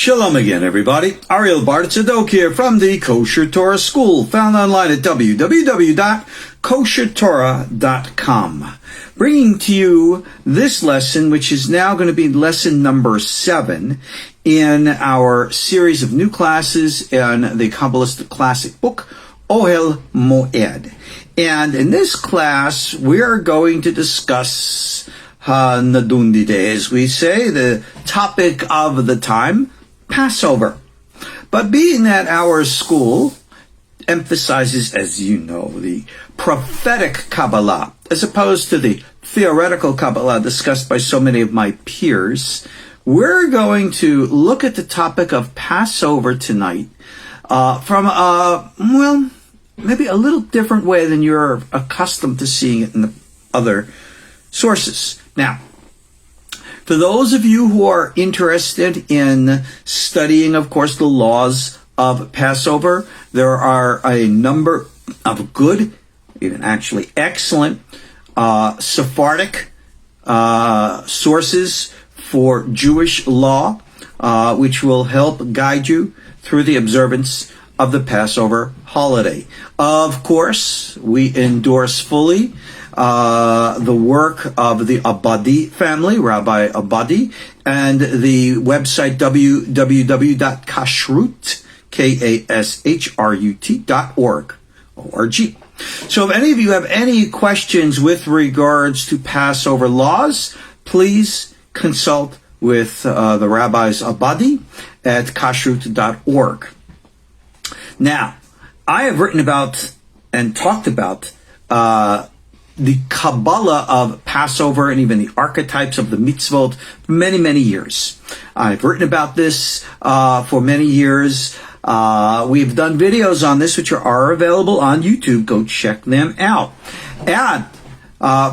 Shalom again, everybody. Ariel Tzadok here from the KosherTorah School, found online at www.KosherTorah.com. Bringing to you this lesson, which is now going to be lesson number 7 in our series of new classes in the Kabbalistic classic book, Ohel Moed. And in this class, we are going to discuss Nadundide, as we say, the topic of the time, Passover. But being that our school emphasizes, as you know, the prophetic Kabbalah, as opposed to the theoretical Kabbalah discussed by so many of my peers, we're going to look at the topic of Passover tonight from maybe a little different way than you're accustomed to seeing it in the other sources. Now, for those of you who are interested in studying, of course, the laws of Passover, there are a number of good, even actually excellent, Sephardic sources for Jewish law, which will help guide you through the observance of the Passover holiday. Of course, we endorse fully the work of the Abadi family, Rabbi Abadi, and the website www.kashrut.org. O-R-G. So if any of you have any questions with regards to Passover laws, please consult with the Rabbi's Abadi at kashrut.org. Now, I have written about and talked about the Kabbalah of Passover and even the archetypes of the mitzvot for many, many years. I've written about this for many years. We've done videos on this, which are available on YouTube. Go check them out. And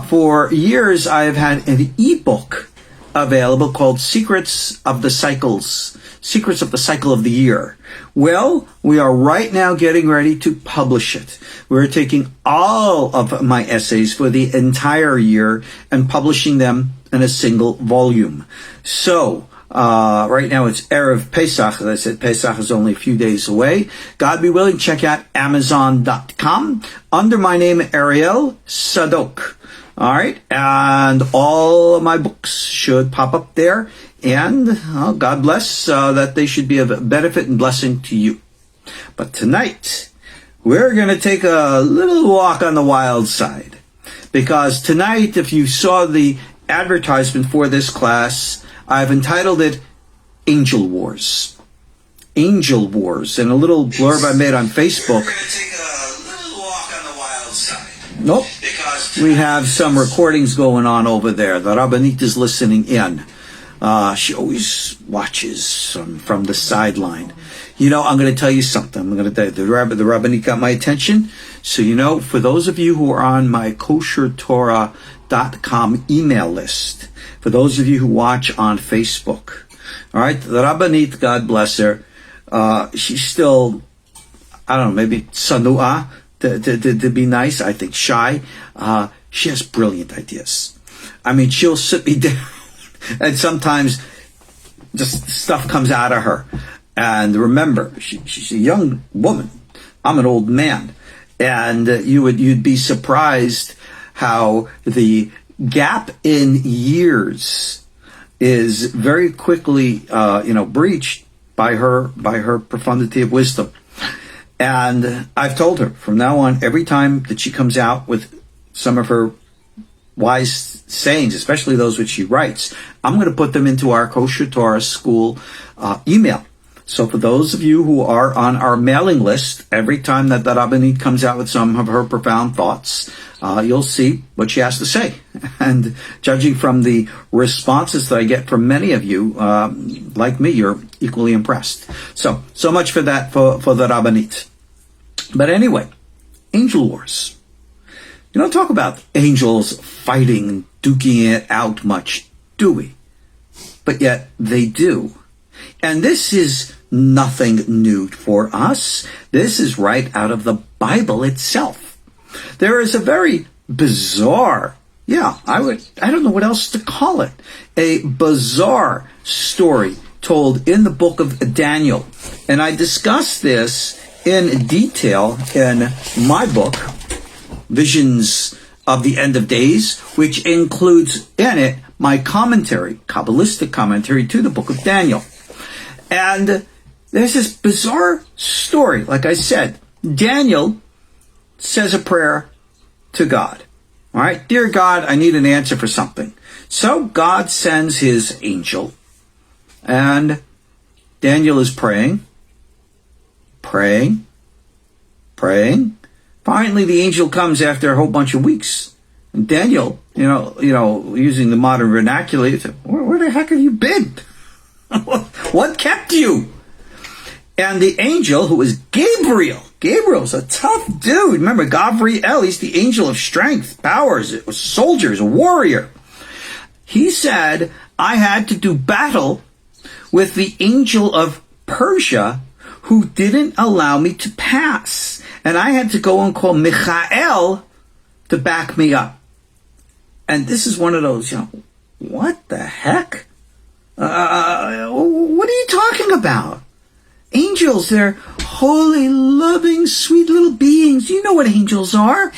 for years, I've had an ebook available called Secrets of the Cycle of the Year. Well, we are right now getting ready to publish it. We're taking all of my essays for the entire year and publishing them in a single volume. So, right now it's Erev Pesach. As I said, Pesach is only a few days away. God be willing, check out Amazon.com under my name, Ariel Tzadok. All right, and all of my books should pop up there. And God bless that they should be of benefit and blessing to you. But tonight, we're going to take a little walk on the wild side. Because tonight, if you saw the advertisement for this class, I've entitled it Angel Wars. Angel Wars. And a little blurb I made on Facebook. We're going to take a little walk on the wild side. Nope. Because we have some recordings going on over there. The Rabbanit is listening in. She always watches from the sideline. You know, I'm going to tell you something. I'm going to tell you, the Rabbanit got my attention. So, you know, for those of you who are on my KosherTorah.com email list, for those of you who watch on Facebook, all right, the Rabbanit, God bless her, she's still, I don't know, maybe sanu'ah, to be nice, I think shy. She has brilliant ideas. I mean, she'll sit me down. And sometimes just stuff comes out of her. And remember, she's a young woman. I'm an old man. And you'd be surprised how the gap in years is very quickly breached by her profundity of wisdom. And I've told her from now on, every time that she comes out with some of her wise sayings, especially those which she writes, I'm going to put them into our KosherTorah School email. So for those of you who are on our mailing list, every time that Rabbanit comes out with some of her profound thoughts, you'll see what she has to say. And judging from the responses that I get from many of you, like me, you're equally impressed. So much for that, for the Rabbanit. But anyway, Angel Wars. You don't talk about angels fighting and duking it out much, do we? But yet they do. And this is nothing new for us. This is right out of the Bible itself. There is a very bizarre, I don't know what else to call it, a bizarre story told in the book of Daniel. And I discuss this in detail in my book, Visions of the End of Days, which includes in it my commentary, Kabbalistic commentary to the book of Daniel. And there's this bizarre story. Like I said, Daniel says a prayer to God. All right, dear God, I need an answer for something. So God sends his angel, and Daniel is praying. Finally, the angel comes after a whole bunch of weeks. And Daniel, using the modern vernacular, he said, where the heck have you been? What kept you? And the angel, who is Gabriel's a tough dude. Remember, Gabriel, he's the angel of strength, powers, soldiers, a warrior. He said, I had to do battle with the angel of Persia, who didn't allow me to pass. And I had to go and call Michael to back me up. And this is one of those, what the heck? What are you talking about? Angels, they're holy, loving, sweet little beings. You know what angels are.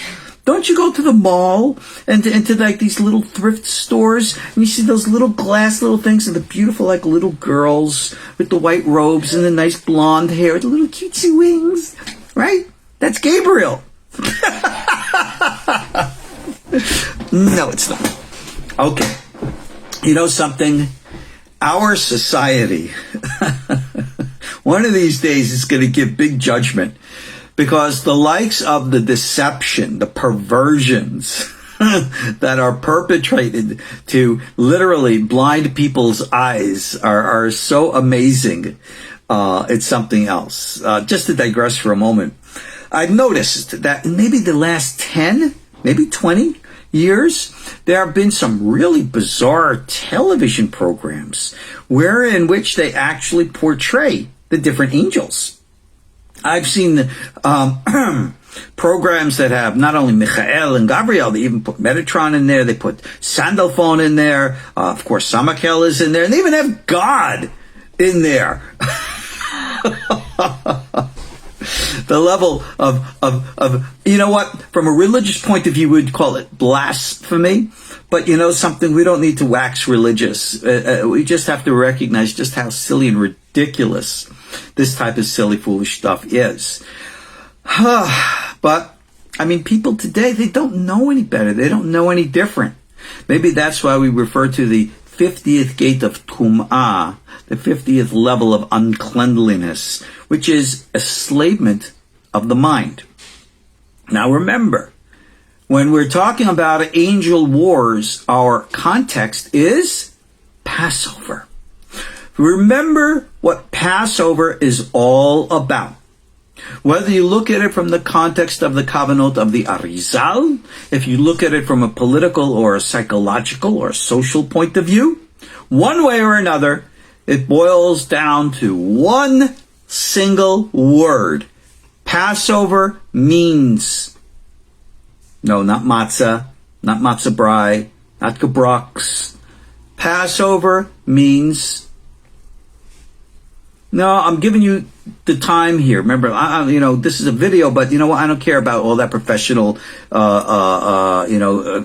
Don't you go to the mall and to like these little thrift stores and you see those little glass little things and the beautiful like little girls with the white robes and the nice blonde hair with the little cutesy wings, right? That's Gabriel. No, it's not. Okay. You know something? Our society, one of these days is going to give big judgment, because the likes of the deception, the perversions that are perpetrated to literally blind people's eyes are so amazing. It's something else. Just to digress for a moment, I've noticed that maybe the last 10, maybe 20 years, there have been some really bizarre television programs in which they actually portray the different angels. I've seen programs that have not only Michael and Gabriel, they even put Metatron in there, they put Sandalphon in there, of course Samakel is in there, and they even have God in there. The level of you know what, from a religious point of view, we'd call it blasphemy. But you know something, we don't need to wax religious. We just have to recognize just how silly and ridiculous this type of silly, foolish stuff is. But, I mean, people today, they don't know any better. They don't know any different. Maybe that's why we refer to the 50th gate of Tum'ah, the 50th level of uncleanliness, which is enslavement of the mind. Now remember, when we're talking about angel wars, our context is Passover. Remember what Passover is all about. Whether you look at it from the context of the Kavanot of the Arizal, if you look at it from a political or a psychological or a social point of view, one way or another, it boils down to one single word. Passover means, no, not matzah, not matzah brai, not gebrocks. Passover means, no, I'm giving you the time here. Remember, this is a video, but you know what? I don't care about all that professional,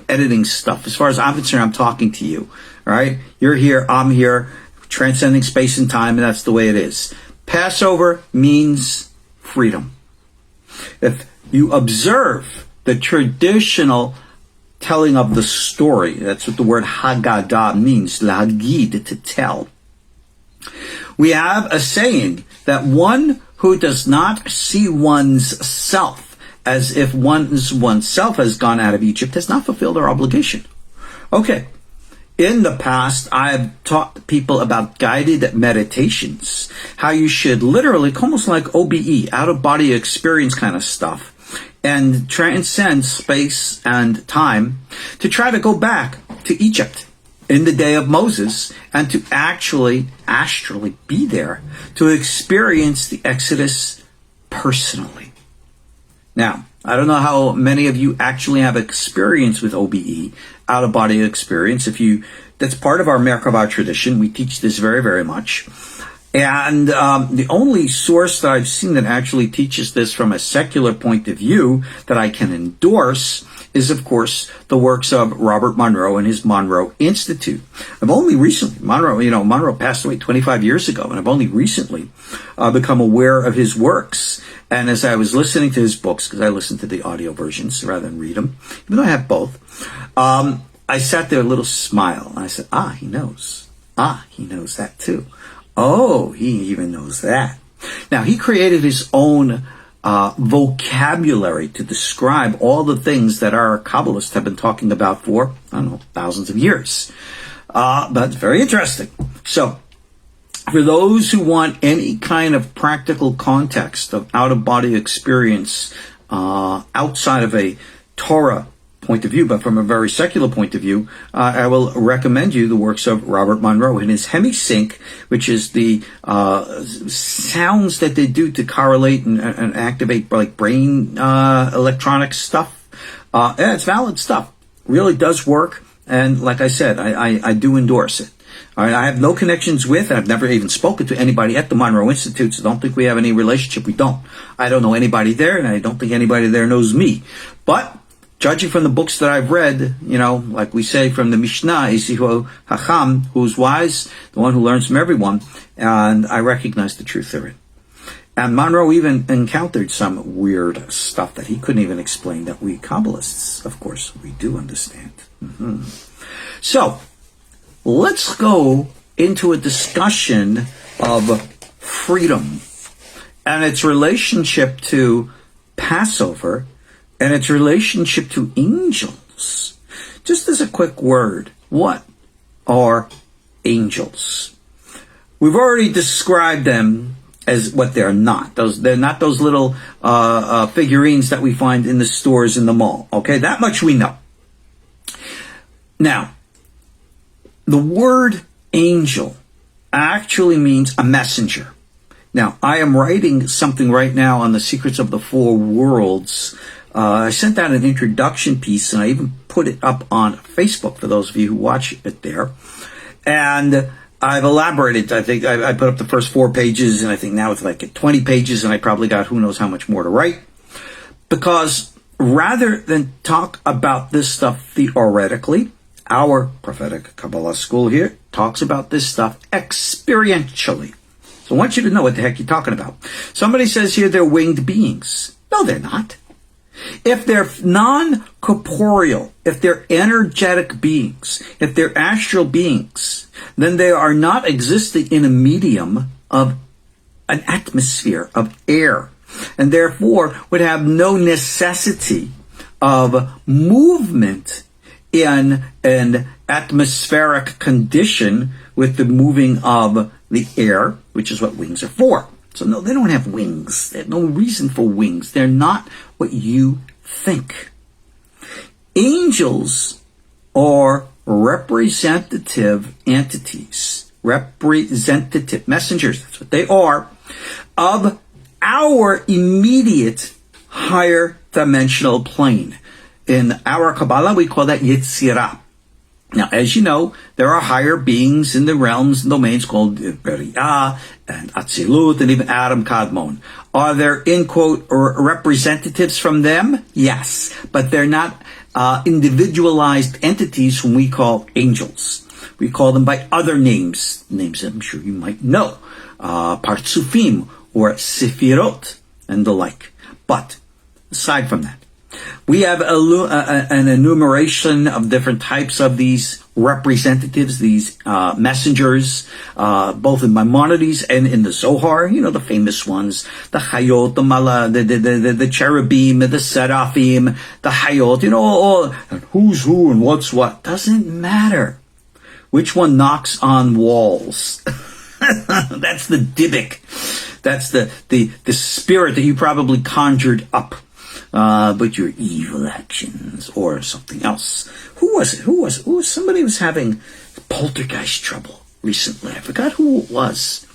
editing stuff. As far as I'm concerned, I'm talking to you. All right? You're here, I'm here, transcending space and time, and that's the way it is. Passover means freedom. If you observe the traditional telling of the story, that's what the word Haggadah means, lahagid, to tell. We have a saying that one who does not see one's self as if oneself has gone out of Egypt has not fulfilled their obligation. Okay. In the past, I've taught people about guided meditations, how you should literally, almost like OBE, out-of-body experience kind of stuff, and transcend space and time to try to go back to Egypt in the day of Moses and to actually astrally be there to experience the Exodus personally. Now, I don't know how many of you actually have experience with OBE, out-of-body experience. If you That's part of our Merkavah tradition. We teach this very, very much. And the only source that I've seen that actually teaches this from a secular point of view that I can endorse is, of course, the works of Robert Monroe and his Monroe Institute. I've only recently, Monroe passed away 25 years ago, and I've only recently become aware of his works. And as I was listening to his books, because I listen to the audio versions rather than read them, even though I have both, I sat there with a little smile, and I said, he knows. He knows that too. Oh, he even knows that. Now, he created his own vocabulary to describe all the things that our Kabbalists have been talking about for, thousands of years. But it's very interesting. So, for those who want any kind of practical context of out-of-body experience outside of a Torah point of view, but from a very secular point of view, I will recommend you the works of Robert Monroe in his hemisync, which is the sounds that they do to correlate and activate like brain electronic stuff. It's valid stuff. Really does work. And like I said, I do endorse it. All right, I have no connections with, and I've never even spoken to anybody at the Monroe Institute, so don't think we have any relationship. We don't. I don't know anybody there, and I don't think anybody there knows me. But judging from the books that I've read, like we say from the Mishnah, Isihu Hacham, who's wise, the one who learns from everyone, and I recognize the truth therein. And Monroe even encountered some weird stuff that he couldn't even explain that we Kabbalists, of course, we do understand. So, let's go into a discussion of freedom and its relationship to Passover and its relationship to angels. Just as a quick word, what are angels? We've already described them as what they're not. They're not those little figurines that we find in the stores in the mall. Okay, that much we know. Now, the word angel actually means a messenger. Now, I am writing something right now on the secrets of the four worlds. I sent out an introduction piece, and I even put it up on Facebook for those of you who watch it there. And I've elaborated. I think I put up the first 4 pages, and I think now it's like at 20 pages, and I probably got who knows how much more to write. Because rather than talk about this stuff theoretically, our prophetic Kabbalah school here talks about this stuff experientially. So I want you to know what the heck you're talking about. Somebody says here they're winged beings. No, they're not. If they're non-corporeal, if they're energetic beings, if they're astral beings, then they are not existing in a medium of an atmosphere of air, and therefore would have no necessity of movement in an atmospheric condition with the moving of the air, which is what wings are for. So no, they don't have wings. There's no reason for wings. They're not what you think. Angels are representative entities, representative messengers, that's what they are, of our immediate higher dimensional plane. In our Kabbalah, we call that Yetzirah. Now, as you know, there are higher beings in the realms and domains called Beriah and Atzilut and even Adam Kadmon. Are there, in quote, representatives from them? Yes, but they're not individualized entities whom we call angels. We call them by other names I'm sure you might know, Partsufim or Sefirot and the like. But aside from that, we have an enumeration of different types of these representatives, these messengers, both in Maimonides and in the Zohar, the famous ones, the Hayot, the Mala, the Cherubim, the Seraphim, the Hayot, all who's who and what's what. Doesn't matter which one knocks on walls. That's the Dybbuk. That's the spirit that you probably conjured up. But your evil actions or something else. Who was it? Somebody was having poltergeist trouble recently. I forgot who it was.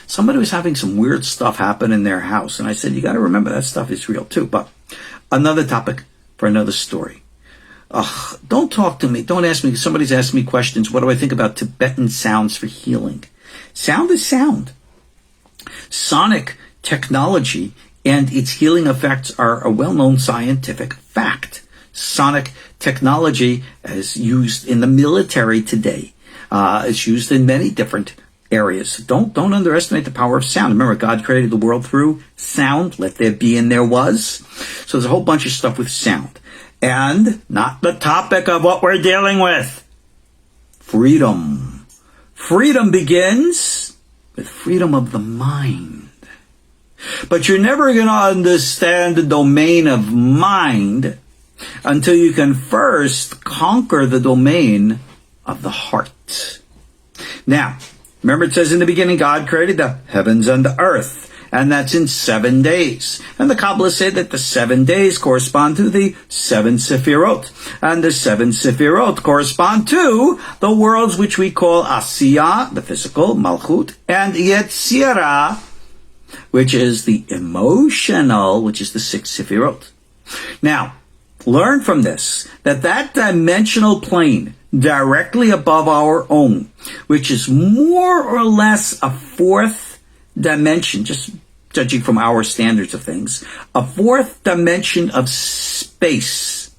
Somebody was having some weird stuff happen in their house. And I said, you got to remember that stuff is real too. But another topic for another story. Ugh, don't talk to me. Don't ask me. Somebody's asking me questions. What do I think about Tibetan sounds for healing? Sound is sound. Sonic technology and its healing effects are a well-known scientific fact. Sonic technology is used in the military today. It's used in many different areas. Don't underestimate the power of sound. Remember, God created the world through sound. Let there be and there was. So there's a whole bunch of stuff with sound. And not the topic of what we're dealing with. Freedom. Freedom begins with freedom of the mind. But you're never going to understand the domain of mind until you can first conquer the domain of the heart. Now, remember it says in the beginning, God created the heavens and the earth. And that's in 7 days. And the Kabbalah said that the 7 days correspond to the 7 Sefirot. And the 7 Sefirot correspond to the worlds which we call Asiyah, the physical, Malchut, and Yetzirah, which is the emotional, which is the 6 Sefirot. Now, learn from this that dimensional plane directly above our own, which is more or less a fourth dimension, just judging from our standards of things, a fourth dimension of space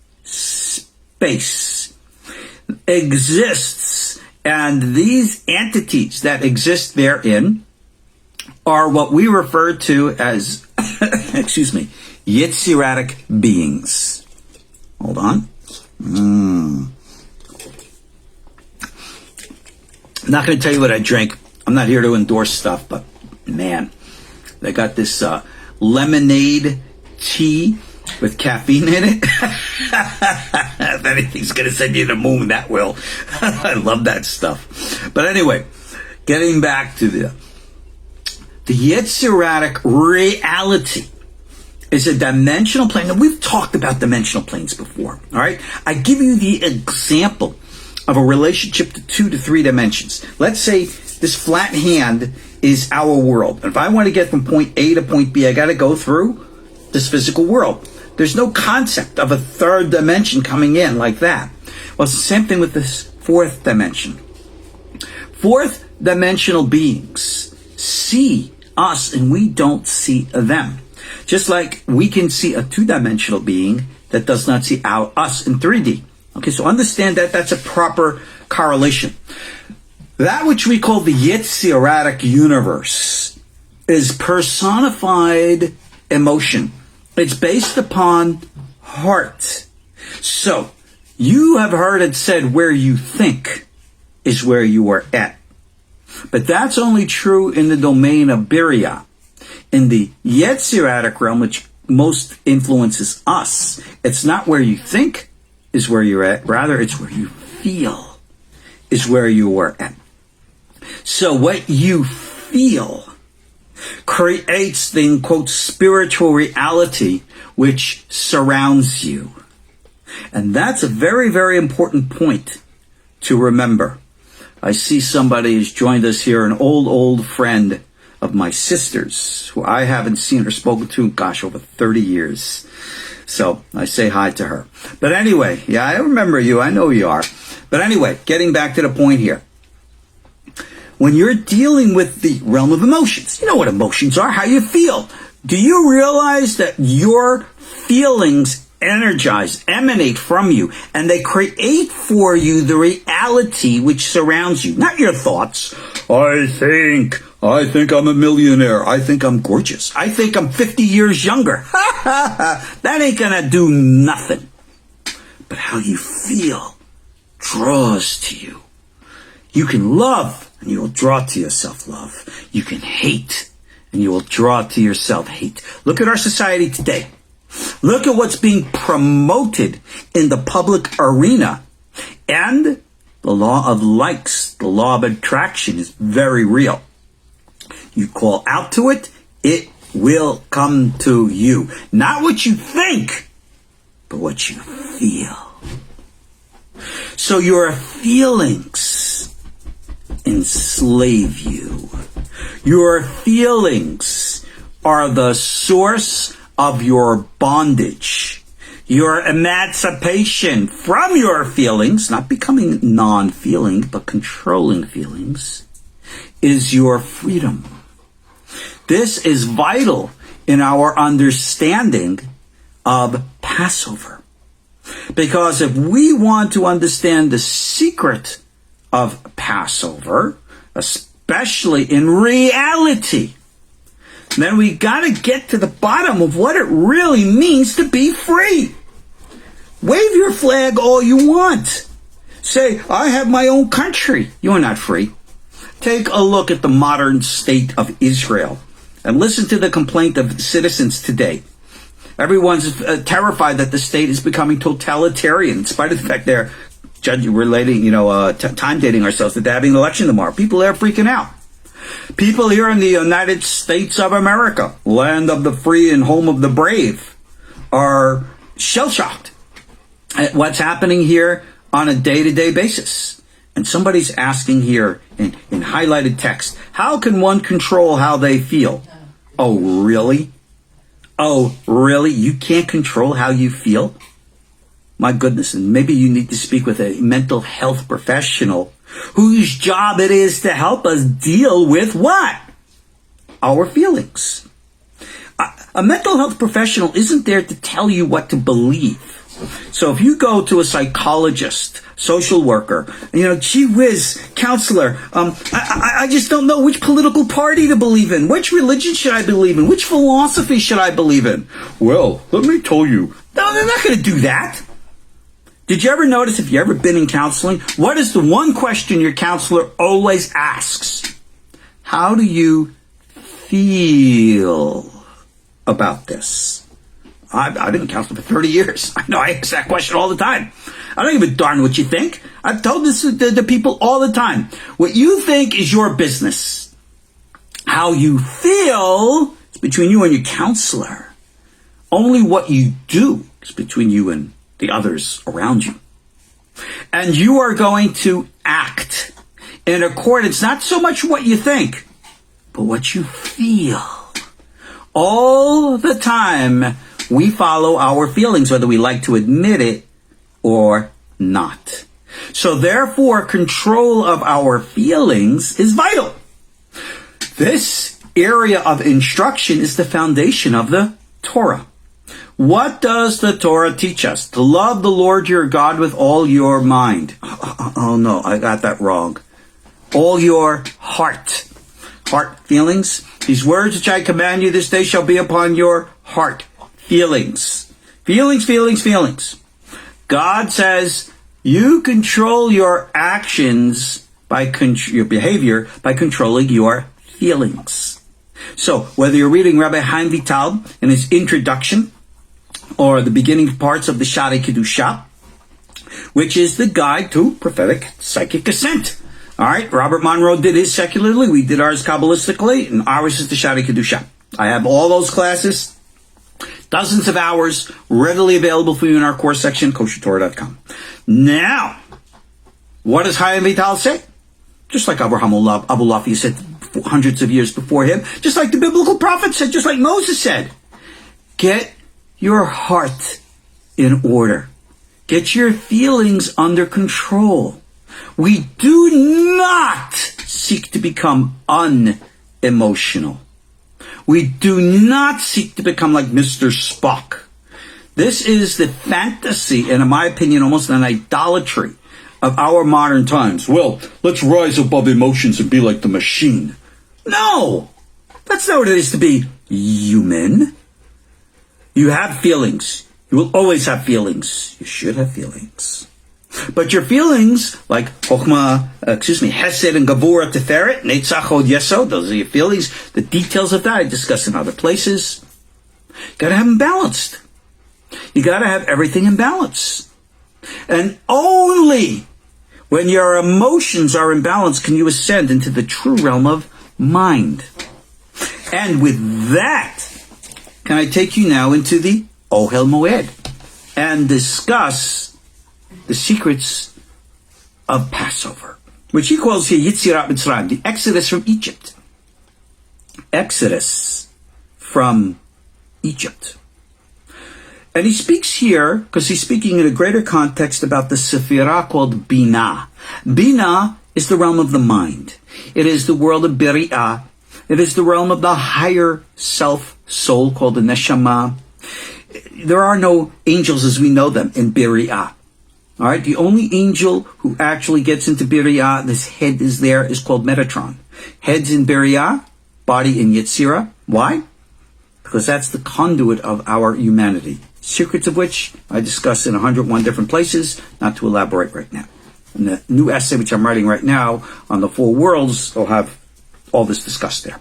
exists, and these entities that exist therein are what we refer to as, Yitziratic beings. Hold on. I'm not going to tell you what I drink. I'm not here to endorse stuff, but man, they got this lemonade tea with caffeine in it. If anything's going to send you to the moon, that will. I love that stuff. But anyway, getting back to the Yetziratic reality is a dimensional plane. Now, we've talked about dimensional planes before, all right? I give you the example of a relationship to 2 to 3 dimensions. Let's say this flat hand is our world. And if I want to get from point A to point B, I got to go through this physical world. There's no concept of a third dimension coming in like that. Well, it's the same thing with this fourth dimension. Fourth dimensional beings see us and we don't see them. Just like we can see a 2-dimensional being that does not see us in 3D. Okay, so understand that that's a proper correlation. That which we call the Yetziratic universe is personified emotion. It's based upon heart. So, you have heard it said where you think is where you are at. But that's only true in the domain of Biriah. In the Yetziratic realm, which most influences us, it's not where you think is where you're at. Rather, it's where you feel is where you are at. So what you feel creates the, quote, spiritual reality which surrounds you. And that's a very, very important point to remember. I see somebody who's joined us here, an old friend of my sister's, who I haven't seen or spoken to in, over 30 years. So I say hi to her. But anyway, yeah, I remember you. I know you are. But anyway, getting back to the point here. When you're dealing with the realm of emotions, you know what emotions are, how you feel. Do you realize that your feelings emanate from you, and they create for you the reality which surrounds you, not your thoughts. I think I'm a millionaire. I think I'm gorgeous. I think I'm 50 years younger. That ain't gonna do nothing. But how you feel draws to you. You can love, and you will draw to yourself love. You can hate, and you will draw to yourself hate. Look at our society today. Look at what's being promoted in the public arena. And the law of likes, the law of attraction is very real. You call out to it, it will come to you. Not what you think, but what you feel. So your feelings enslave you. Your feelings are the source of your bondage. Your emancipation from your feelings, not becoming non-feeling, but controlling feelings, is your freedom. This is vital in our understanding of Passover. Because if we want to understand the secret of Passover, especially in reality, then we got to get to the bottom of what it really means to be free. Wave your flag all you want. Say, I have my own country. You're not free. Take a look at the modern state of Israel and listen to the complaint of citizens today. Everyone's terrified that the state is becoming totalitarian, in spite of the fact they're time dating ourselves that they're having an election tomorrow. People are freaking out. People here in the United States of America, land of the free and home of the brave, are shell-shocked at what's happening here on a day-to-day basis. And somebody's asking here in highlighted text, how can one control how they feel? Oh, really? Oh, really? You can't control how you feel? My goodness, and maybe you need to speak with a mental health professional whose job it is to help us deal with what? Our feelings. A mental health professional isn't there to tell you what to believe. So if you go to a psychologist, social worker, gee whiz, counselor, I just don't know which political party to believe in. Which religion should I believe in? Which philosophy should I believe in? Well, let me tell you. No, they're not going to do that. Did you ever notice, if you ever been in counseling, what is the one question your counselor always asks? How do you feel about this? I've been in counseling for 30 years. I know I ask that question all the time. I don't give a darn what you think. I've told this to people all the time. What you think is your business. How you feel is between you and your counselor. Only what you do is between you and the others around you. And you are going to act in accordance, not so much what you think, but what you feel. All the time, we follow our feelings, whether we like to admit it or not. So therefore, control of our feelings is vital. This area of instruction is the foundation of the Torah. What does the Torah teach us? To love the Lord your God with all your mind. Oh no, I got that wrong. All your heart. Heart, feelings. These words which I command you this day shall be upon your heart. Feelings. Feelings, feelings, feelings. God says you control your actions your behavior by controlling your feelings. So whether you're reading Rabbi Chaim Vital in his introduction, or the beginning parts of the Shari Kedusha, which is the guide to prophetic psychic ascent. All right, Robert Monroe did his secularly, we did ours Kabbalistically, and ours is the Shari Kedusha. I have all those classes, dozens of hours, readily available for you in our course section, KosherTorah.com. Now, what does Chaim Vital say? Just like Abraham Abulafi said hundreds of years before him, just like the biblical prophets said, just like Moses said, get your heart in order. Get your feelings under control. We do not seek to become unemotional. We do not seek to become like Mr. Spock. This is the fantasy, and in my opinion, almost an idolatry of our modern times. Well, let's rise above emotions and be like the machine. No! That's not what it is to be human. You have feelings. You will always have feelings. You should have feelings. But your feelings, like Hesed and Gavura Teferet, Netzach Hod Yesod, those are your feelings. The details of that I discuss in other places. You gotta have them balanced. You gotta have everything in balance. And only when your emotions are in balance can you ascend into the true realm of mind. And with that, can I take you now into the Ohel Moed and discuss the secrets of Passover, which he calls here Yitzirat Mitzrayim, the Exodus from Egypt. Exodus from Egypt. And he speaks here, because he's speaking in a greater context about the Sephirah called Binah. Binah is the realm of the mind. It is the world of Beri'ah. It is the realm of the higher self, soul, called the Neshama. There are no angels as we know them in Beri'ah. All right, the only angel who actually gets into Beri'ah, this head is there, is called Metatron. Head's in Beri'ah, body in Yetzirah. Why? Because that's the conduit of our humanity. Secrets of which I discuss in 101 different places, not to elaborate right now. In the new essay which I'm writing right now on the four worlds, I'll have all this discussed there.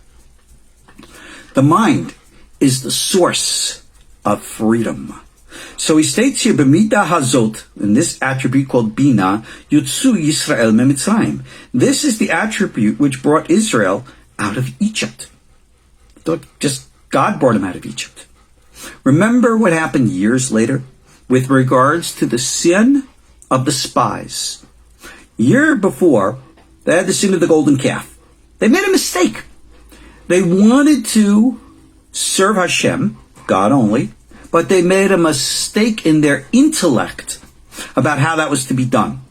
The mind is the source of freedom. So he states here, B'midah hazot, in this attribute called Bina, Yutzu Yisrael meMitzrayim. This is the attribute which brought Israel out of Egypt. Just God brought him out of Egypt. Remember what happened years later with regards to the sin of the spies. Year before, they had the sin of the golden calf. They made a mistake. They wanted to serve Hashem, God only, but they made a mistake in their intellect about how that was to be done.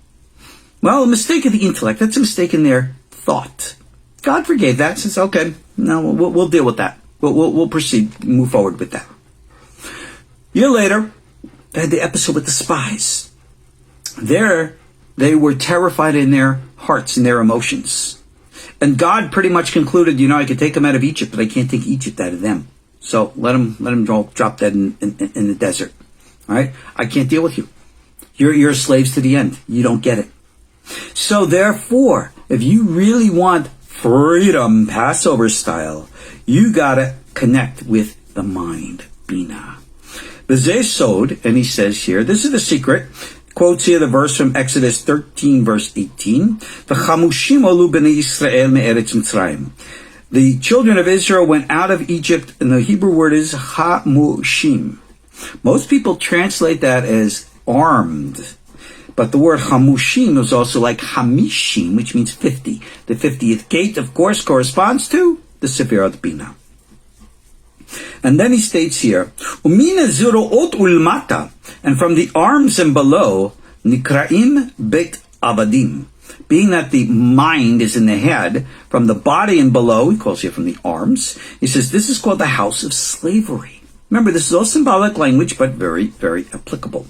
Well, a mistake of the intellect, that's a mistake in their thought. God forgave that, says, okay, no, we'll deal with that. We'll proceed, move forward with that. A year later, they had the episode with the spies. There, they were terrified in their hearts and their emotions. And God pretty much concluded, I could take them out of Egypt, but I can't take Egypt out of them. So let them drop dead in the desert. All right? I can't deal with you. You're slaves to the end. You don't get it. So therefore, if you really want freedom, Passover style, you gotta connect with the mind, Bina. B'zeh sod, and he says here, this is the secret. Quotes here the verse from Exodus 13, verse 18. V'chamushim olu b'nei Yisrael me'eretz Mitzrayim. The children of Israel went out of Egypt, and the Hebrew word is chamushim. Most people translate that as armed. But the word chamushim is also like hamishim, which means 50. The 50th gate, of course, corresponds to the Sefer Bina. And then he states here, Umina zuroot ulmata, and from the arms and below, nikraim bet avadim. Being that the mind is in the head, from the body and below, he calls here from the arms, he says this is called the house of slavery. Remember, this is all symbolic language, but very, very applicable.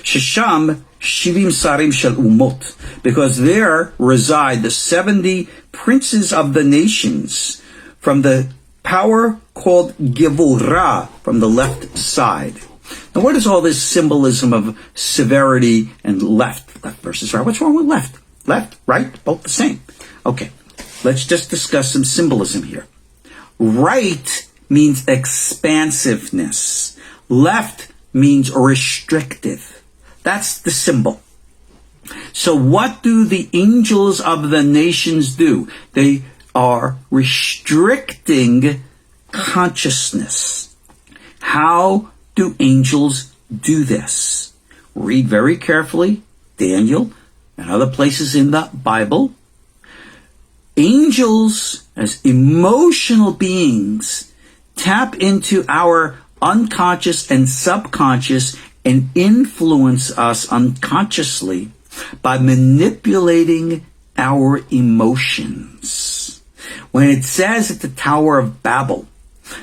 Shesham shivim sarim shel umot, because there reside the 70 princes of the nations, from the power called Gevurah, from the left side. Now, what is all this symbolism of severity and left versus right? What's wrong with left? Left, right, both the same. Okay, let's just discuss some symbolism here. Right means expansiveness. Left means restrictive. That's the symbol. So what do the angels of the nations do? They are restricting consciousness. How do angels do this? Read very carefully Daniel and other places in the Bible. Angels, as emotional beings, tap into our unconscious and subconscious and influence us unconsciously by manipulating our emotions. When it says at the Tower of Babel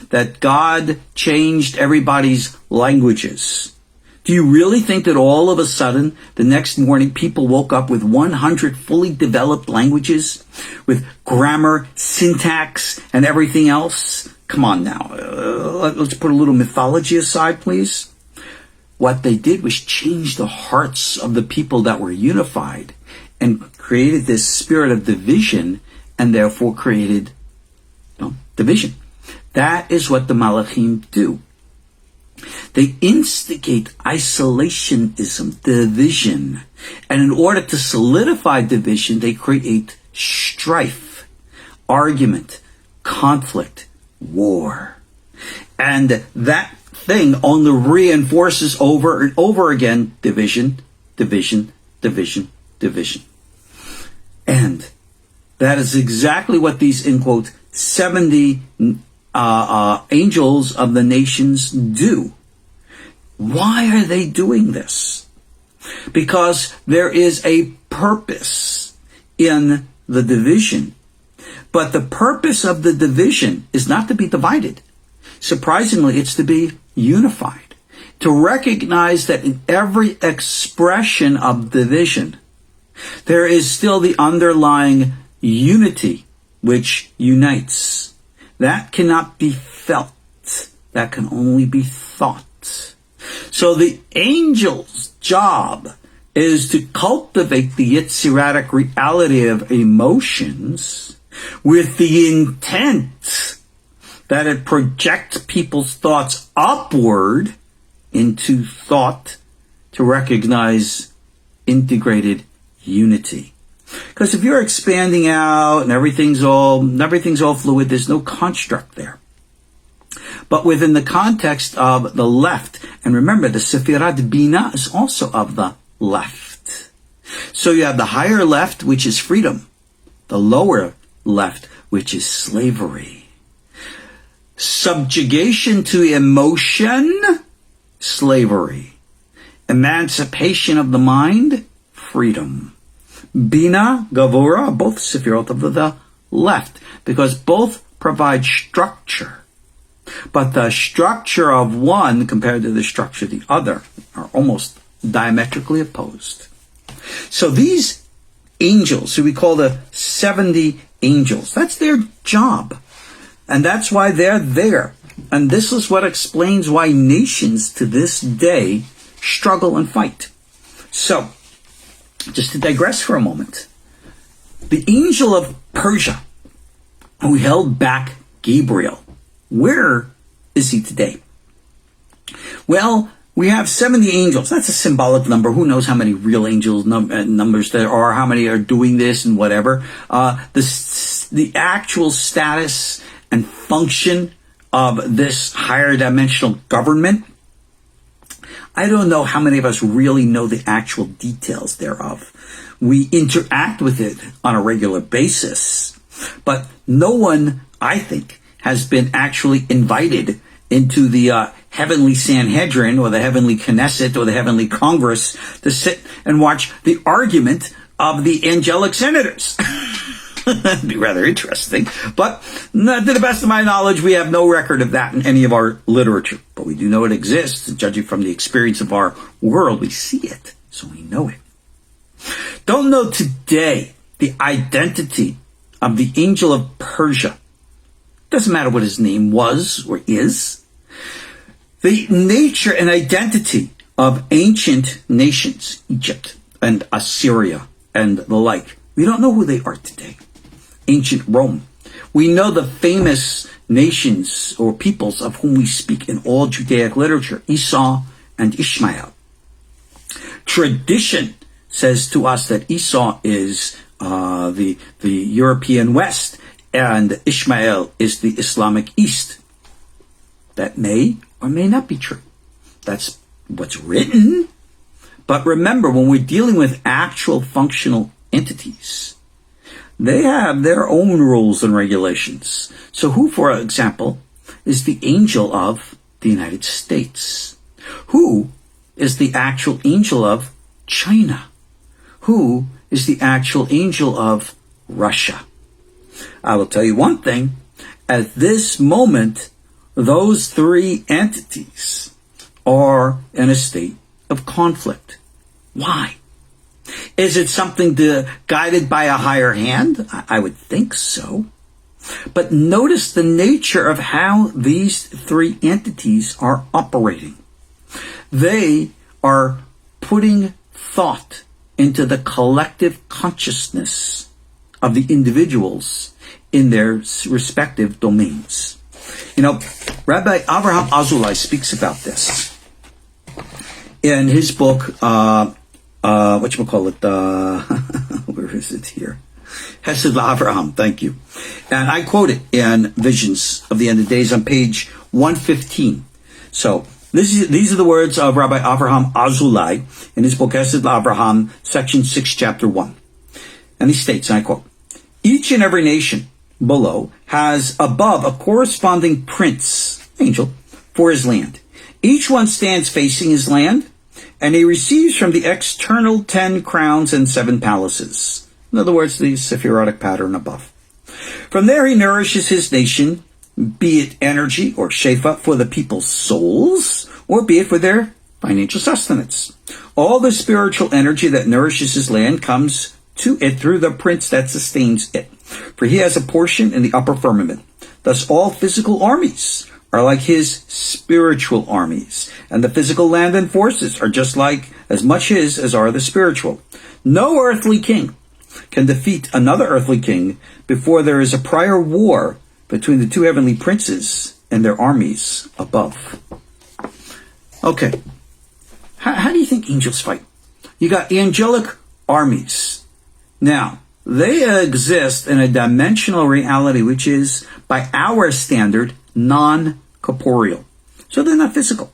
that God changed everybody's languages, do you really think that all of a sudden, the next morning, people woke up with 100 fully developed languages, with grammar, syntax, and everything else? Come on now, let's put a little mythology aside, please. What they did was change the hearts of the people that were unified and created this spirit of division, and therefore created division. That is what the Malachim do. They instigate isolationism, division. And in order to solidify division, they create strife, argument, conflict, war. And that thing only reinforces over and over again division, division, division, division. And that is exactly what these, in quote, 70 angels of the nations do. Why are they doing this? Because there is a purpose in the division. But the purpose of the division is not to be divided. Surprisingly, it's to be unified. To recognize that in every expression of division, there is still the underlying unity which unites. That cannot be felt. That can only be thought. So the angel's job is to cultivate the Yitzhiratic reality of emotions with the intent that it projects people's thoughts upward into thought to recognize integrated unity. Because if you're expanding out and everything's all fluid, there's no construct there. But within the context of the left, and remember, the Sefirat Bina is also of the left. So you have the higher left, which is freedom, the lower left, which is slavery. Subjugation to emotion, slavery. Emancipation of the mind, freedom. Bina, Gavura, both Sefirot of the left, because both provide structure. But the structure of one compared to the structure of the other are almost diametrically opposed. So these angels, who we call the 70 angels, that's their job. And that's why they're there. And this is what explains why nations to this day struggle and fight. So, just to digress for a moment, the angel of Persia, who held back Gabriel, where is he today? Well, we have 70 angels. That's a symbolic number. Who knows how many real angels numbers there are, how many are doing this and whatever. The actual status and function of this higher dimensional government, I don't know how many of us really know the actual details thereof. We interact with it on a regular basis, but no one, I think, has been actually invited into the heavenly Sanhedrin or the heavenly Knesset or the heavenly Congress to sit and watch the argument of the angelic senators. That'd be rather interesting. But to the best of my knowledge, we have no record of that in any of our literature. But we do know it exists. Judging from the experience of our world, we see it, so we know it. Don't know today the identity of the angel of Persia. Doesn't matter what his name was or is. The nature and identity of ancient nations, Egypt and Assyria and the like, we don't know who they are today. Ancient Rome. We know the famous nations or peoples of whom we speak in all Judaic literature, Esau and Ishmael. Tradition says to us that Esau is the European West, and Ishmael is the Islamic East. That may or may not be true. That's what's written. But remember, when we're dealing with actual functional entities, they have their own rules and regulations. So who, for example, is the angel of the United States? Who is the actual angel of China? Who is the actual angel of Russia? I will tell you one thing. At this moment, those three entities are in a state of conflict. Why? Is it something guided by a higher hand? I would think so. But notice the nature of how these three entities are operating. They are putting thought into the collective consciousness of the individuals in their respective domains. You know, Rabbi Avraham Azulai speaks about this in his book, where is it here? Hesed LaAvraham, thank you. And I quote it in Visions of the End of Days on page 115. So, these are the words of Rabbi Avraham Azulai in his book, Hesed LaAvraham, section 6, chapter 1. And he states, and I quote, each and every nation below has above a corresponding prince, angel, for his land. Each one stands facing his land, and he receives from the external 10 crowns and 7 palaces. In other words, the Sephirotic pattern above. From there he nourishes his nation, be it energy or shefa for the people's souls, or be it for their financial sustenance. All the spiritual energy that nourishes his land comes to it through the prince that sustains it, for he has a portion in the upper firmament. Thus all physical armies are like his spiritual armies, and the physical land and forces are just like as much his as are the spiritual. No earthly king can defeat another earthly king before there is a prior war between the 2 heavenly princes and their armies above. Okay, how do you think angels fight? You got angelic armies. Now, they exist in a dimensional reality which is, by our standard, non-corporeal. So they're not physical.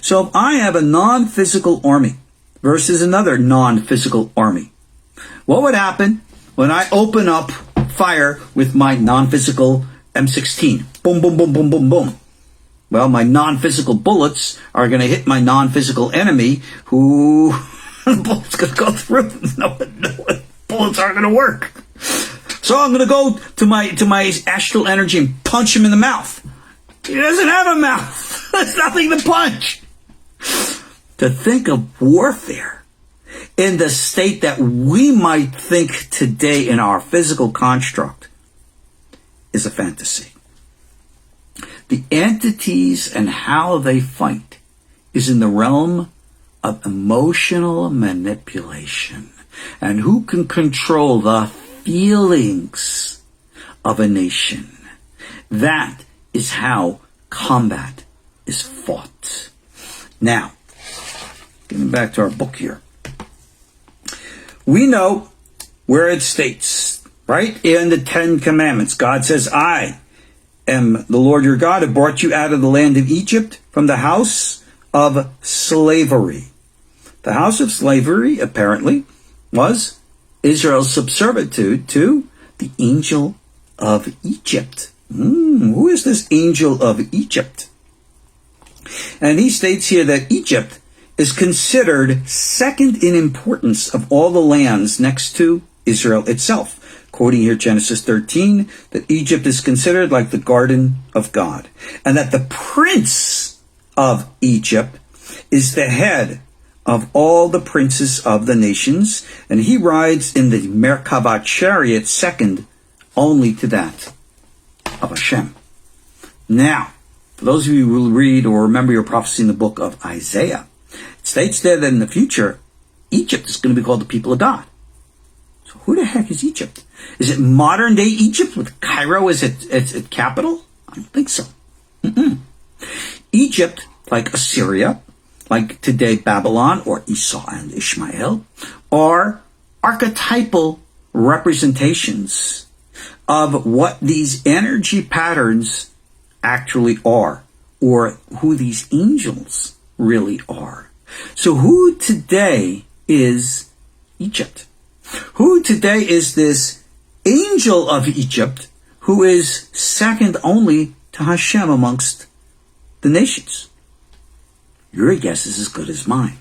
So if I have a non-physical army versus another non-physical army, what would happen when I open up fire with my non-physical M16? Boom, boom, boom, boom, boom, boom. Well, my non-physical bullets are going to hit my non-physical enemy, who the bullets going to go through. No, bullets aren't going to work. So I'm going to go to my astral energy and punch him in the mouth. He doesn't have a mouth. There's nothing to punch. To think of warfare in the state that we might think today in our physical construct is a fantasy. The entities and how they fight is in the realm of emotional manipulation. And who can control the feelings of a nation? That is how combat is fought. Now, getting back to our book here. We know where it states, right in the 10 Commandments, God says, I am the Lord your God who brought you out of the land of Egypt from the house of slavery. The house of slavery, apparently, was Israel's subservitude to the angel of Egypt. Who is this angel of Egypt? And he states here that Egypt is considered second in importance of all the lands next to Israel itself. Quoting here Genesis 13, that Egypt is considered like the garden of God, and that the prince of Egypt is the head of all the princes of the nations, and he rides in the Merkava chariot second only to that of Hashem. Now, for those of you who read or remember your prophecy in the book of Isaiah, it states there that in the future, Egypt is going to be called the people of God. So who the heck is Egypt? Is it modern day Egypt with Cairo as its capital? I don't think so. Egypt, like Assyria, like today Babylon or Esau and Ishmael, are archetypal representations of what these energy patterns actually are, or who these angels really are. So who today is Egypt? Who today is this angel of Egypt who is second only to Hashem amongst the nations? Your guess is as good as mine.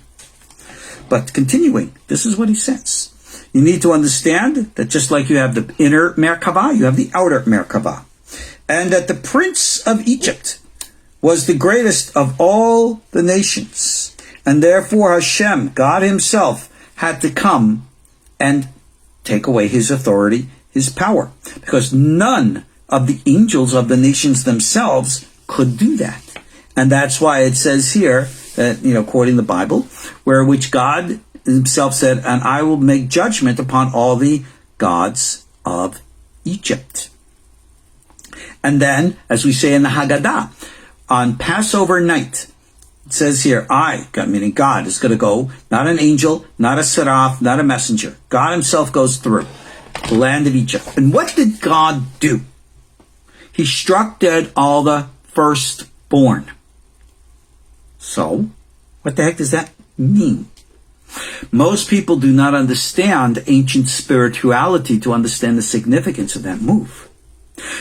But continuing, this is what he says. You need to understand that just like you have the inner Merkava, you have the outer Merkava. And that the prince of Egypt was the greatest of all the nations. And therefore Hashem, God himself, had to come and take away his authority, his power. Because none of the angels of the nations themselves could do that. And that's why it says here, that, quoting the Bible, where which God himself said, and I will make judgment upon all the gods of Egypt. And then, as we say in the Haggadah, on Passover night, it says here, meaning God, is going to go, not an angel, not a seraph, not a messenger. God himself goes through the land of Egypt. And what did God do? He struck dead all the firstborn. So, what the heck does that mean? Most people do not understand ancient spirituality to understand the significance of that move.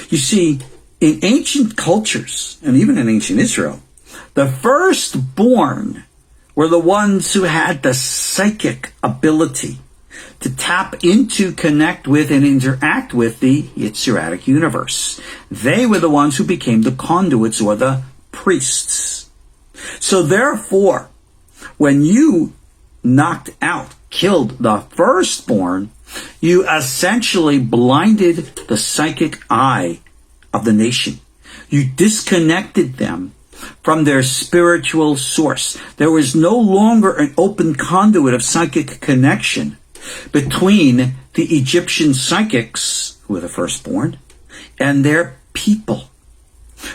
You see, in ancient cultures, and even in ancient Israel, The firstborn were the ones who had the psychic ability to tap into, connect with, and interact with the Yitzharatic universe. They were the ones who became the conduits or the priests. So therefore, when you knocked out, killed the firstborn, you essentially blinded the psychic eye of the nation. You disconnected them from their spiritual source. There was no longer an open conduit of psychic connection between the Egyptian psychics, who were the firstborn, and their people.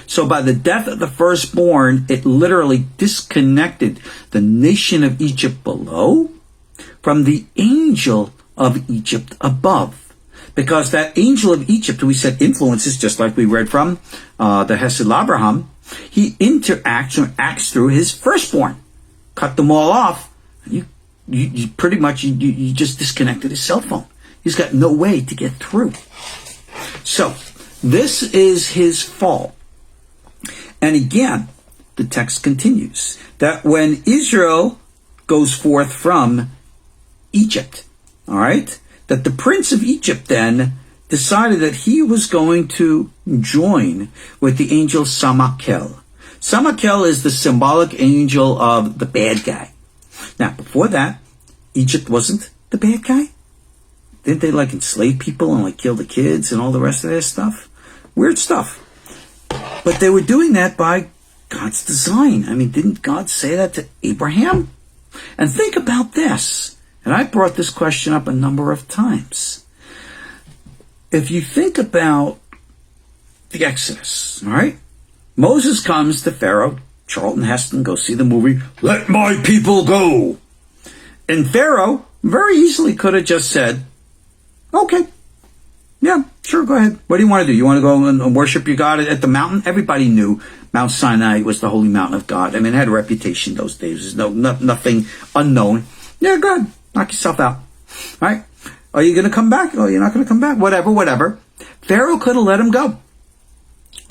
So by the death of the firstborn, it literally disconnected the nation of Egypt below from the angel of Egypt above. Because that angel of Egypt, we said influences, just like we read from the Hesed Abraham, he interacts or acts through his firstborn. Cut them all off. You pretty much, you just disconnected his cell phone. He's got no way to get through. So, this is his fall. And again, the text continues, that when Israel goes forth from Egypt, all right, that the prince of Egypt then decided that he was going to join with the angel Samakel. Samakel is the symbolic angel of the bad guy. Now, before that, Egypt wasn't the bad guy. Didn't they enslave people and kill the kids and all the rest of their stuff? Weird stuff. But they were doing that by God's design. I mean, didn't God say that to Abraham? And think about this. And I brought this question up a number of times. If you think about the Exodus, all right? Moses comes to Pharaoh. Charlton Heston, go see the movie, Let My People Go. And Pharaoh very easily could have just said, okay, yeah, sure, go ahead. What do you want to do? You want to go and worship your God at the mountain? Everybody knew Mount Sinai was the holy mountain of God. I mean, it had a reputation those days. There's nothing unknown. Yeah, go ahead. Knock yourself out. All right? Are you going to come back? Oh, you're not going to come back? Whatever. Pharaoh could have let him go.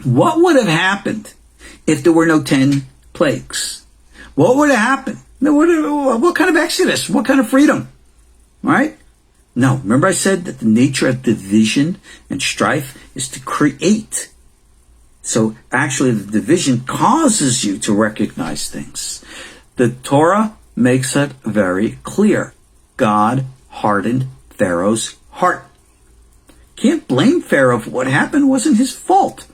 What would have happened if there were no 10 plagues? What would have happened? What kind of exodus? What kind of freedom? All right? No, remember I said that the nature of division and strife is to create. So actually the division causes you to recognize things. The Torah makes it very clear. God hardened Pharaoh's heart. Can't blame Pharaoh for what happened. It wasn't his fault.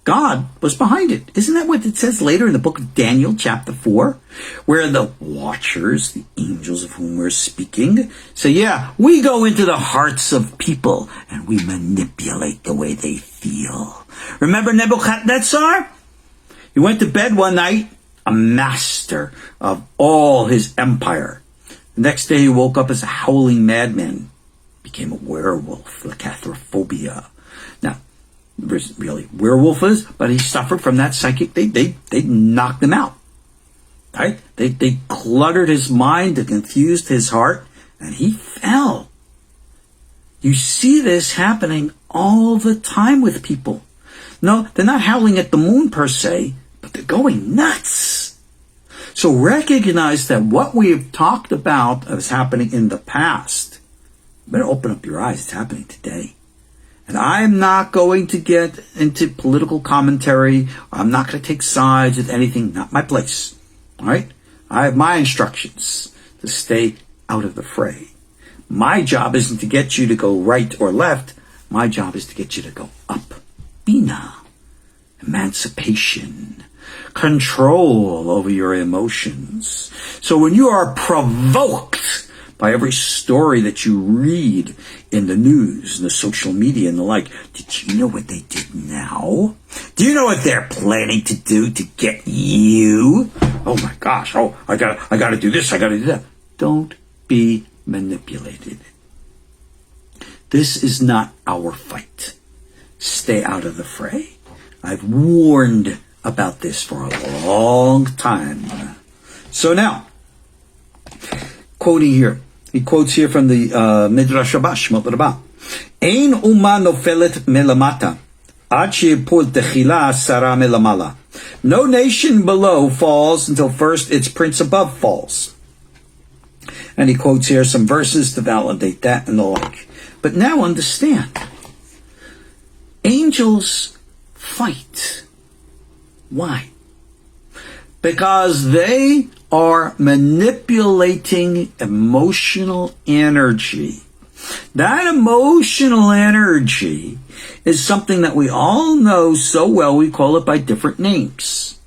God was behind it. Isn't that what it says later in the book of Daniel, chapter 4? Where the watchers, the angels of whom we're speaking, say, yeah, we go into the hearts of people and we manipulate the way they feel. Remember Nebuchadnezzar? He went to bed one night, a master of all his empire. The next day he woke up as a howling madman, became a werewolf, lycanthrophobia. Now, really werewolf is, but he suffered from that psychic. They knocked him out. Right? They cluttered his mind, they confused his heart, and he fell. You see this happening all the time with people. No, they're not howling at the moon per se, but they're going nuts. So recognize that what we have talked about as happening in the past, you better open up your eyes, it's happening today. And I'm not going to get into political commentary. I'm not going to take sides with anything. Not my place. All right? I have my instructions to stay out of the fray. My job isn't to get you to go right or left. My job is to get you to go up. Bina. Emancipation. Control over your emotions. So when you are provoked by every story that you read in the news and the social media and the like, did you know what they did now? Do you know what they're planning to do to get you? Oh my gosh, I gotta do this, I gotta do that. Don't be manipulated. This is not our fight. Stay out of the fray. I've warned about this for a long time. So now, quoting here, he quotes here from the Midrash Rabbah, Shemot Rabbah. Ein umma nofelet melamata, ad sheyipol techila sara melamala. No nation below falls until first its prince above falls. And he quotes here some verses to validate that and the like. But now understand, angels fight. Why? Because they are manipulating emotional energy. That emotional energy is something that we all know so well, we call it by different names.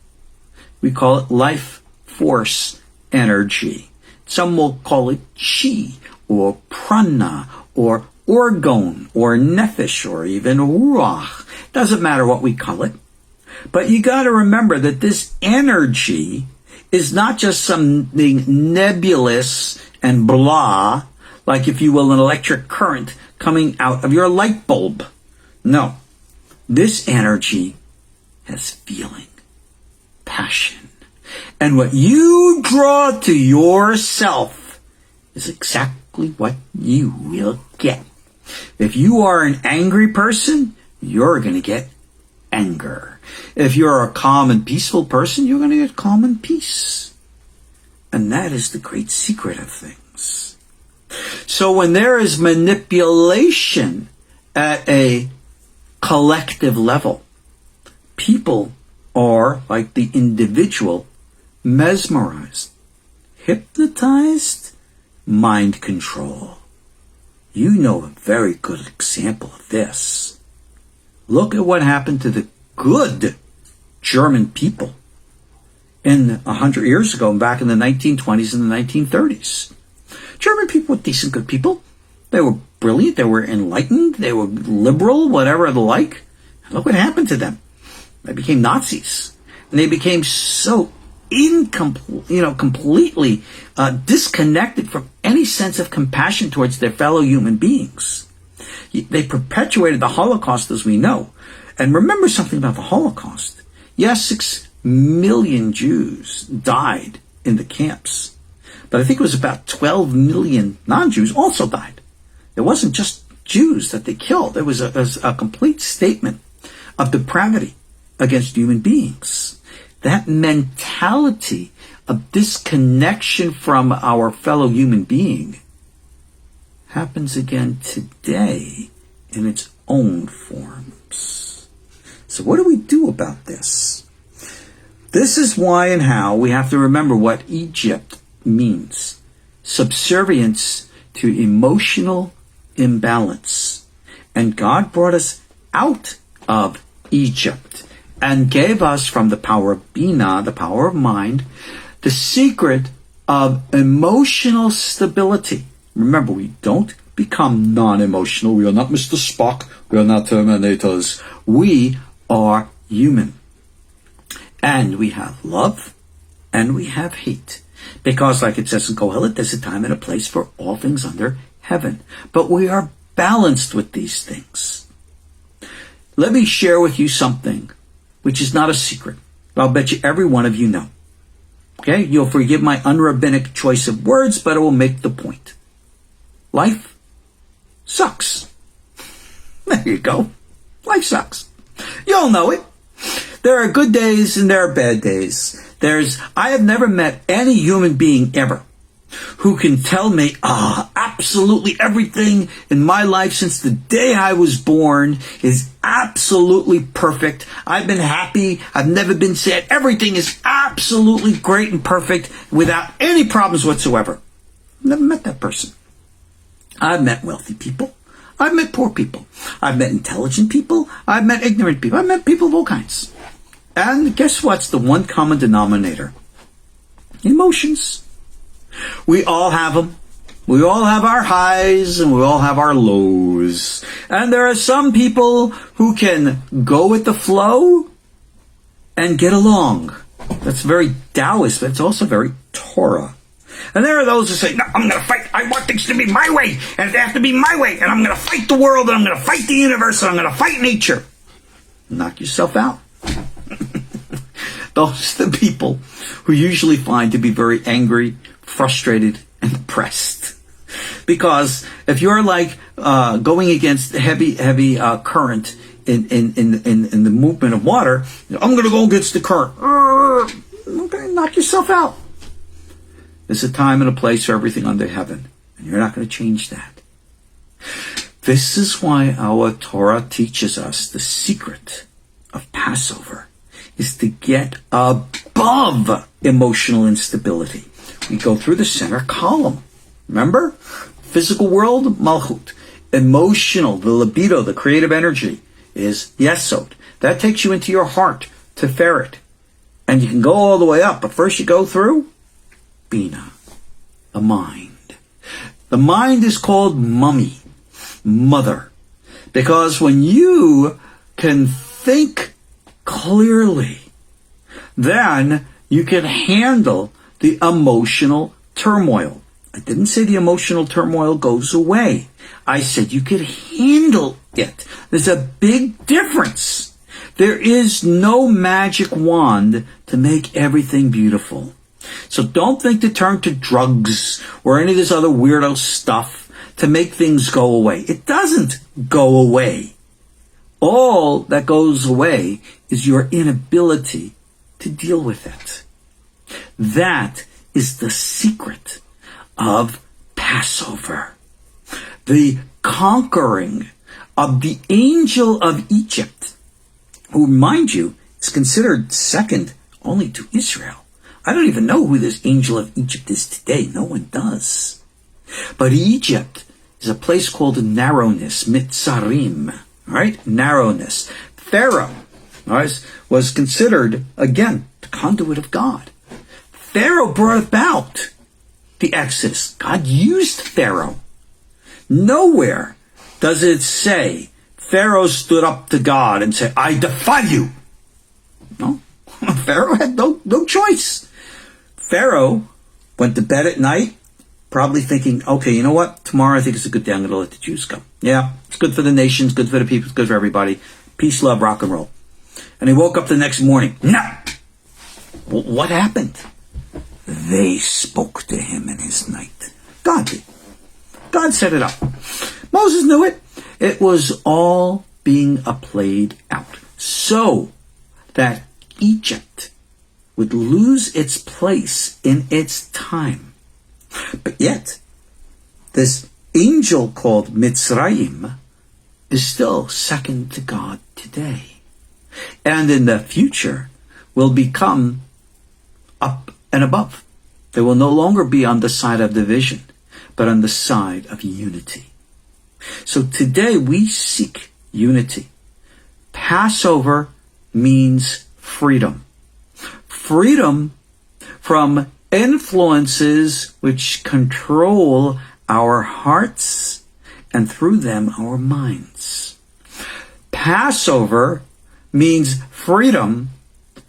We call it life force energy. Some will call it chi, or prana, or orgon, or nefesh, or even ruach. Doesn't matter what we call it. But you got to remember that this energy is not just something nebulous and blah, like, if you will, an electric current coming out of your light bulb. No. This energy has feeling, passion. And what you draw to yourself is exactly what you will get. If you are an angry person, you're going to get anger. If you're a calm and peaceful person, you're going to get calm and peace. And that is the great secret of things. So when there is manipulation at a collective level, people are, like the individual, mesmerized, hypnotized, mind control. You know a very good example of this. Look at what happened to the good German people in 100 years ago, back in the 1920s and the 1930s. German people were decent, good people. They were brilliant, they were enlightened, they were liberal, whatever the like. Look what happened to them. They became Nazis. And they became so completely disconnected from any sense of compassion towards their fellow human beings. They perpetuated the Holocaust, as we know. And remember something about the Holocaust. Yes, 6 million Jews died in the camps. But I think it was about 12 million non-Jews also died. It wasn't just Jews that they killed. It was a complete statement of depravity against human beings. That mentality of disconnection from our fellow human being happens again today in its own forms. So what do we do about this? This is why and how we have to remember what Egypt means. Subservience to emotional imbalance. And God brought us out of Egypt and gave us, from the power of Binah, the power of mind, the secret of emotional stability. Remember, we don't become non-emotional. We are not Mr. Spock. We are not Terminators. We are human. And we have love and we have hate. Because, like it says in Ohel, there's a time and a place for all things under heaven. But we are balanced with these things. Let me share with you something which is not a secret. I'll bet you every one of you know. Okay? You'll forgive my unrabbinic choice of words, but it will make the point. Life sucks. There you go. Life sucks. You all know it. There are good days and there are bad days. I have never met any human being ever who can tell me, absolutely everything in my life since the day I was born is absolutely perfect. I've been happy. I've never been sad. Everything is absolutely great and perfect without any problems whatsoever. Never met that person. I've met wealthy people. I've met poor people. I've met intelligent people. I've met ignorant people. I've met people of all kinds. And guess what's the one common denominator? Emotions. We all have them. We all have our highs and we all have our lows. And there are some people who can go with the flow and get along. That's very Taoist, but it's also very Torah. And there are those who say, no, I'm going to fight. I want things to be my way. And they have to be my way. And I'm going to fight the world. And I'm going to fight the universe. And I'm going to fight nature. Knock yourself out. Those are the people who usually find to be very angry, frustrated, and depressed. Because if you're like going against heavy current in the movement of water. I'm going to go against the current. Okay, knock yourself out. There's a time and a place for everything under heaven, and you're not going to change that. This is why our Torah teaches us the secret of Passover is to get above emotional instability. We go through the center column. Remember? Physical world, Malchut. Emotional, the libido, the creative energy is Yesod. That takes you into your heart, Tiferet. And you can go all the way up, but first you go through Bina, the mind. The mind is called mummy, mother, because when you can think clearly, then you can handle the emotional turmoil. I didn't say the emotional turmoil goes away. I said you could handle it. There's a big difference. There is no magic wand to make everything beautiful. So don't think to turn to drugs or any of this other weirdo stuff to make things go away. It doesn't go away. All that goes away is your inability to deal with it. That is the secret of Passover. The conquering of the angel of Egypt, who, mind you, is considered second only to Israel. I don't even know who this angel of Egypt is today. No one does. But Egypt is a place called narrowness, Mitzarim, right? Narrowness. Pharaoh, right, was considered, again, the conduit of God. Pharaoh brought about the Exodus. God used Pharaoh. Nowhere does it say Pharaoh stood up to God and said, I defy you. No, Pharaoh had no choice. Pharaoh went to bed at night, probably thinking, okay, you know what? Tomorrow I think it's a good day. I'm going to let the Jews go. Yeah, it's good for the nations, good for the people, it's good for everybody. Peace, love, rock and roll. And he woke up the next morning. No! What happened? They spoke to him in his night. God did. God set it up. Moses knew it. It was all being played out so that Egypt would lose its place in its time. But yet, this angel called Mitzrayim is still second to God today. And in the future will become up and above. They will no longer be on the side of division, but on the side of unity. So today we seek unity. Passover means freedom. Freedom from influences which control our hearts and through them our minds. Passover means freedom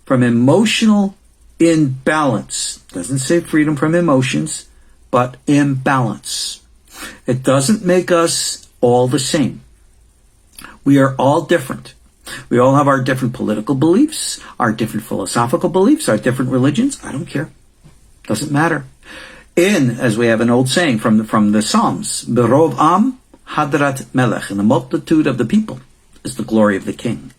from emotional imbalance. Doesn't say freedom from emotions, but imbalance. It doesn't make us all the same. We are all different. We all have our different political beliefs, our different philosophical beliefs, our different religions. I don't care. Doesn't matter. As we have an old saying from the Psalms, Berov Am Hadrat Melech, in the multitude of the people is the glory of the king.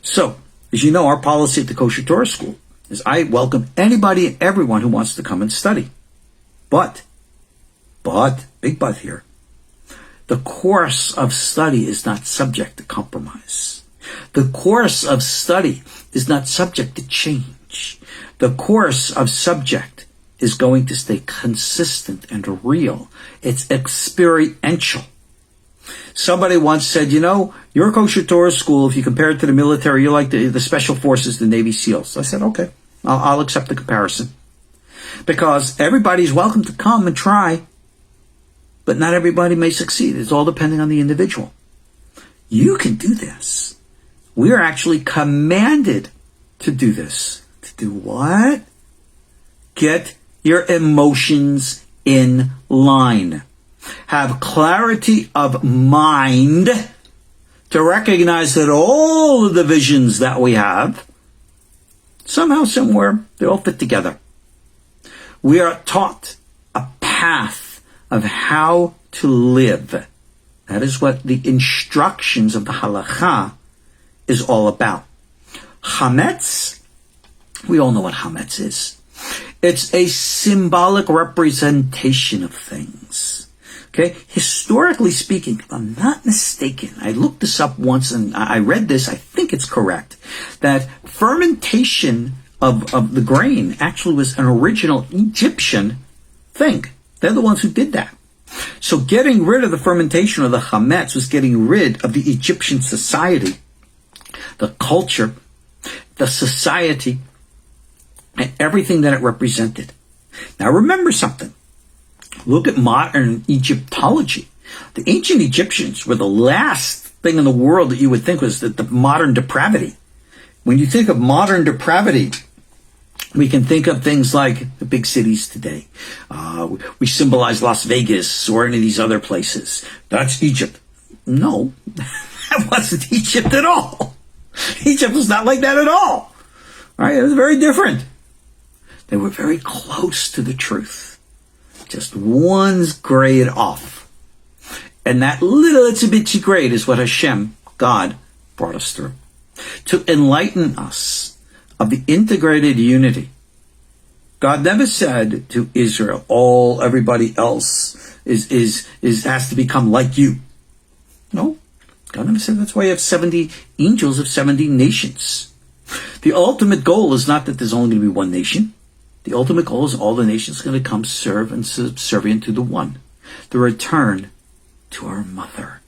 So, as you know, our policy at the KosherTorah School is I welcome anybody and everyone who wants to come and study. But, big but here, the course of study is not subject to compromise. The course of study is not subject to change. The course of subject is going to stay consistent and real. It's experiential. Somebody once said, your KosherTorah school, if you compare it to the military, you're like the Special Forces, the Navy SEALs. I said, okay, I'll accept the comparison. Because everybody's welcome to come and try, but not everybody may succeed. It's all depending on the individual. You can do this. We are actually commanded to do this. To do what? Get your emotions in line. Have clarity of mind to recognize that all the divisions that we have, somehow, somewhere, they all fit together. We are taught a path of how to live. That is what the instructions of the halakha is all about. Chametz, we all know what chametz is. It's a symbolic representation of things. Okay? Historically speaking, if I'm not mistaken, I looked this up once and I read this, I think it's correct, that fermentation of the grain actually was an original Egyptian thing. They're the ones who did that. So getting rid of the fermentation of the chametz was getting rid of the Egyptian society, the culture, the society, and everything that it represented. Now remember something. Look at modern Egyptology. The ancient Egyptians were the last thing in the world that you would think was the modern depravity. When you think of modern depravity, we can think of things like the big cities today. We symbolize Las Vegas or any of these other places. That's Egypt. No, that wasn't Egypt at all. Egypt was not like that at all. Right? It was very different. They were very close to the truth. Just one's grade off. And that little itsy bitsy grade is what Hashem, God, brought us through. To enlighten us of the integrated unity. God never said to Israel, everybody else has to become like you. No, God never said. That's why you have 70 angels of 70 nations. The ultimate goal is not that there's only going to be one nation. The ultimate goal is all the nations are going to come serve and subservient to the one. The return to our mother,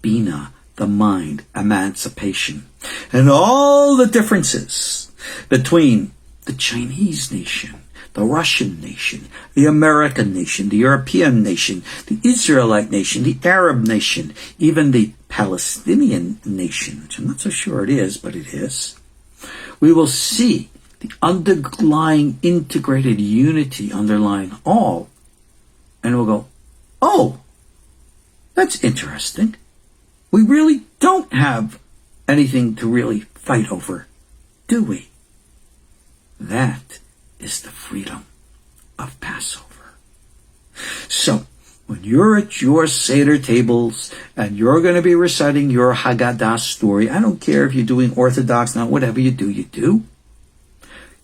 Bina, the mind, emancipation. And all the differences between the Chinese nation, the Russian nation, the American nation, the European nation, the Israelite nation, the Arab nation, even the Palestinian nation, which I'm not so sure it is, but it is. We will see the underlying integrated unity underlying all, and we'll go, oh, that's interesting. We really don't have anything to really fight over, do we? That is the freedom of Passover. So, when you're at your Seder tables and you're going to be reciting your Haggadah story, I don't care if you're doing Orthodox, now whatever you do,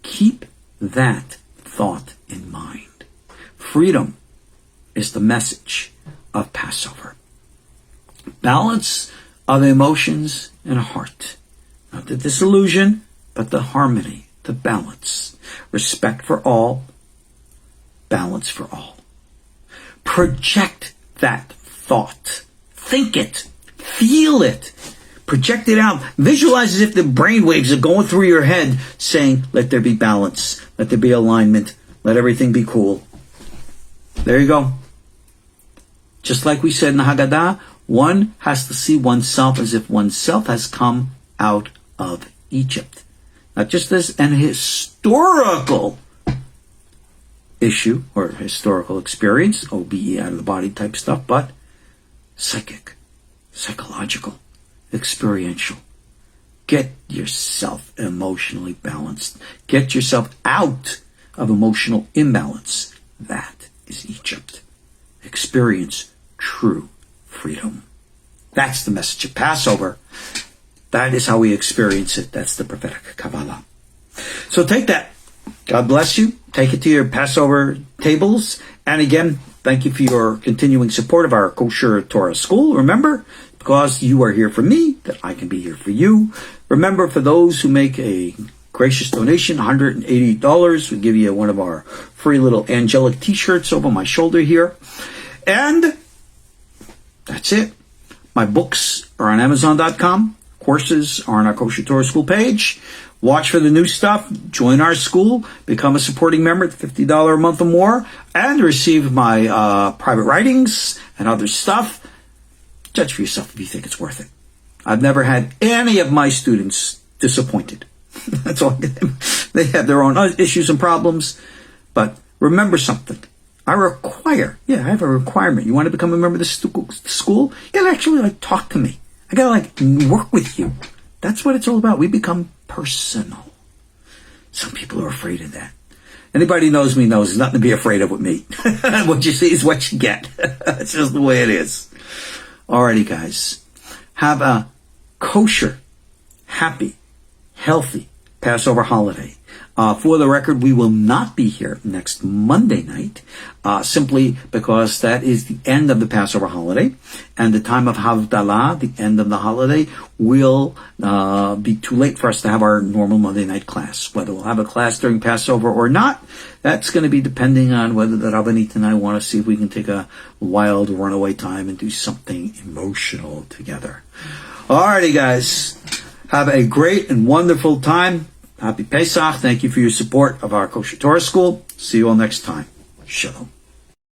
keep that thought in mind. Freedom is the message of Passover. Balance of emotions in a heart. Not the disillusion, but the harmony, the balance. Respect for all, balance for all. Project that thought. Think it. Feel it. Project it out. Visualize as if the brain waves are going through your head saying, let there be balance. Let there be alignment. Let everything be cool. There you go. Just like we said in the Haggadah, one has to see oneself as if oneself has come out of Egypt. Not just as an historical issue or historical experience, OBE out of the body type stuff, but psychic, psychological, experiential. Get yourself emotionally balanced. Get yourself out of emotional imbalance. That is Egypt. Experience true freedom. That's the message of Passover. That is how we experience it. That's the prophetic Kabbalah. So take that. God bless you. Take it to your Passover tables. And again, thank you for your continuing support of our KosherTorah school. Remember, because you are here for me, that I can be here for you. Remember, for those who make a gracious donation, $180, we give you one of our free little angelic t-shirts over my shoulder here. And that's it. My books are on Amazon.com. Courses are on our KosherTorah school page. Watch for the new stuff. Join our school. Become a supporting member at $50 a month or more. And receive my private writings and other stuff. Judge for yourself if you think it's worth it. I've never had any of my students disappointed. That's all. They have their own issues and problems. But remember something. I have a requirement. You want to become a member of the school? You gotta actually talk to me. I gotta work with you. That's what it's all about. We become personal. Some people are afraid of that. Anybody who knows me knows there's nothing to be afraid of with me. What you see is what you get. That's just the way it is. Alrighty, guys. Have a kosher, happy, healthy Passover holiday. For the record, we will not be here next Monday night, simply because that is the end of the Passover holiday, and the time of Havdalah, the end of the holiday, will be too late for us to have our normal Monday night class. Whether we'll have a class during Passover or not, that's going to be depending on whether the Rabbanit and I want to see if we can take a wild runaway time and do something emotional together. Alrighty, guys. Have a great and wonderful time. Happy Pesach. Thank you for your support of our KosherTorah School. See you all next time. Shalom.